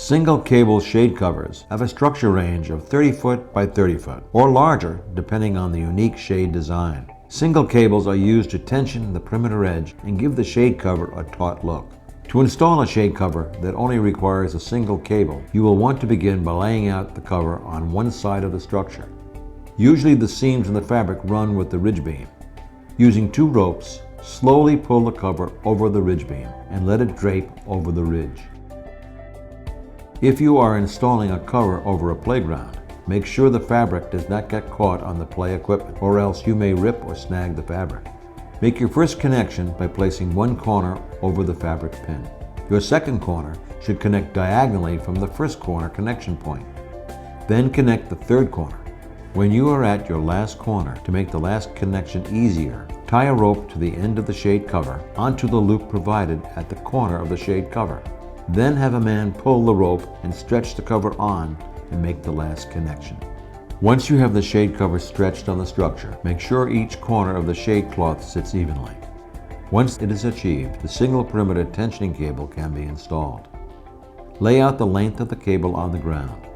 Single cable shade covers have a structure range of 30 foot by 30 foot, or larger depending on the unique shade design. Single cables are used to tension the perimeter edge and give the shade cover a taut look. To install a shade cover that only requires a single cable, you will want to begin by laying out the cover on one side of the structure. Usually the seams in the fabric run with the ridge beam. Using 2 ropes, slowly pull the cover over the ridge beam and let it drape over the ridge. If you are installing a cover over a playground, make sure the fabric does not get caught on the play equipment, or else you may rip or snag the fabric. Make your first connection by placing one corner over the fabric pin. Your second corner should connect diagonally from the first corner connection point. Then connect the third corner. When you are at your last corner, to make the last connection easier, tie a rope to the end of the shade cover onto the loop provided at the corner of the shade cover. Then have a man pull the rope and stretch the cover on and make the last connection. Once you have the shade cover stretched on the structure, make sure each corner of the shade cloth sits evenly. Once it is achieved, the single perimeter tensioning cable can be installed. Lay out the length of the cable on the ground.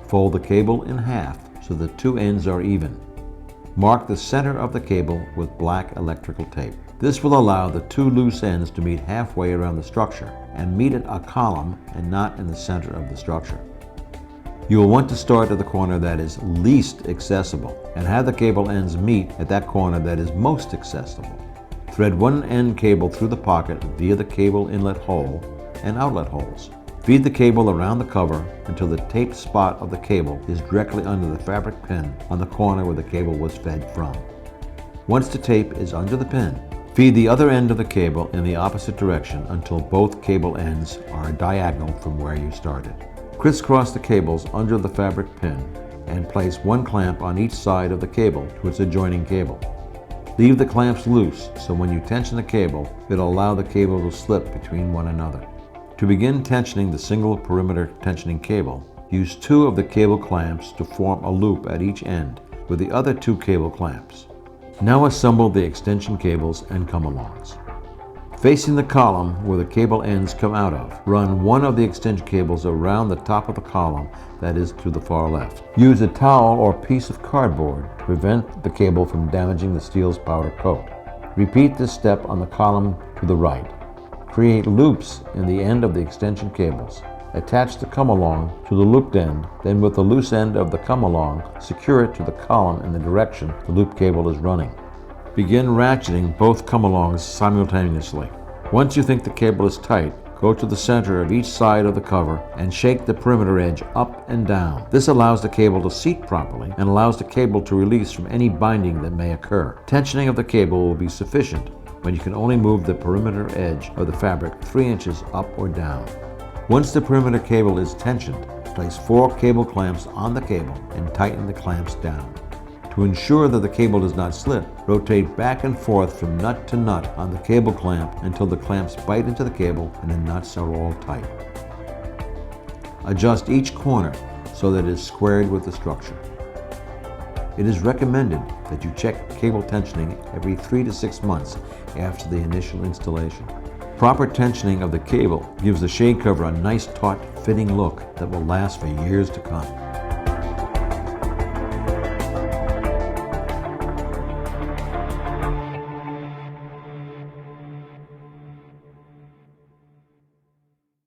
Fold the cable in half so the 2 ends are even. Mark the center of the cable with black electrical tape. This will allow the 2 loose ends to meet halfway around the structure and meet at a column and not in the center of the structure. You will want to start at the corner that is least accessible and have the cable ends meet at that corner that is most accessible. Thread one end cable through the pocket via the cable inlet hole and outlet holes. Feed the cable around the cover until the taped spot of the cable is directly under the fabric pin on the corner where the cable was fed from. Once the tape is under the pin, feed the other end of the cable in the opposite direction until both cable ends are diagonal from where you started. Crisscross the cables under the fabric pin and place one clamp on each side of the cable to its adjoining cable. Leave the clamps loose so when you tension the cable, it'll allow the cable to slip between one another. To begin tensioning the single perimeter tensioning cable, use 2 of the cable clamps to form a loop at each end with the other 2 cable clamps. Now assemble the extension cables and come-alongs. Facing the column where the cable ends come out of, run one of the extension cables around the top of the column that is to the far left. Use a towel or piece of cardboard to prevent the cable from damaging the steel's powder coat. Repeat this step on the column to the right. Create loops in the end of the extension cables. Attach the come-along to the looped end, then with the loose end of the come-along, secure it to the column in the direction the loop cable is running. Begin ratcheting both come-alongs simultaneously. Once you think the cable is tight, go to the center of each side of the cover and shake the perimeter edge up and down. This allows the cable to seat properly and allows the cable to release from any binding that may occur. Tensioning of the cable will be sufficient when you can only move the perimeter edge of the fabric 3 inches up or down. Once the perimeter cable is tensioned, place 4 cable clamps on the cable and tighten the clamps down. To ensure that the cable does not slip, rotate back and forth from nut to nut on the cable clamp until the clamps bite into the cable and the nuts are all tight. Adjust each corner so that it is squared with the structure. It is recommended that you check cable tensioning every 3 to 6 months after the initial installation. Proper tensioning of the cable gives the shade cover a nice taut fitting look that will last for years to come.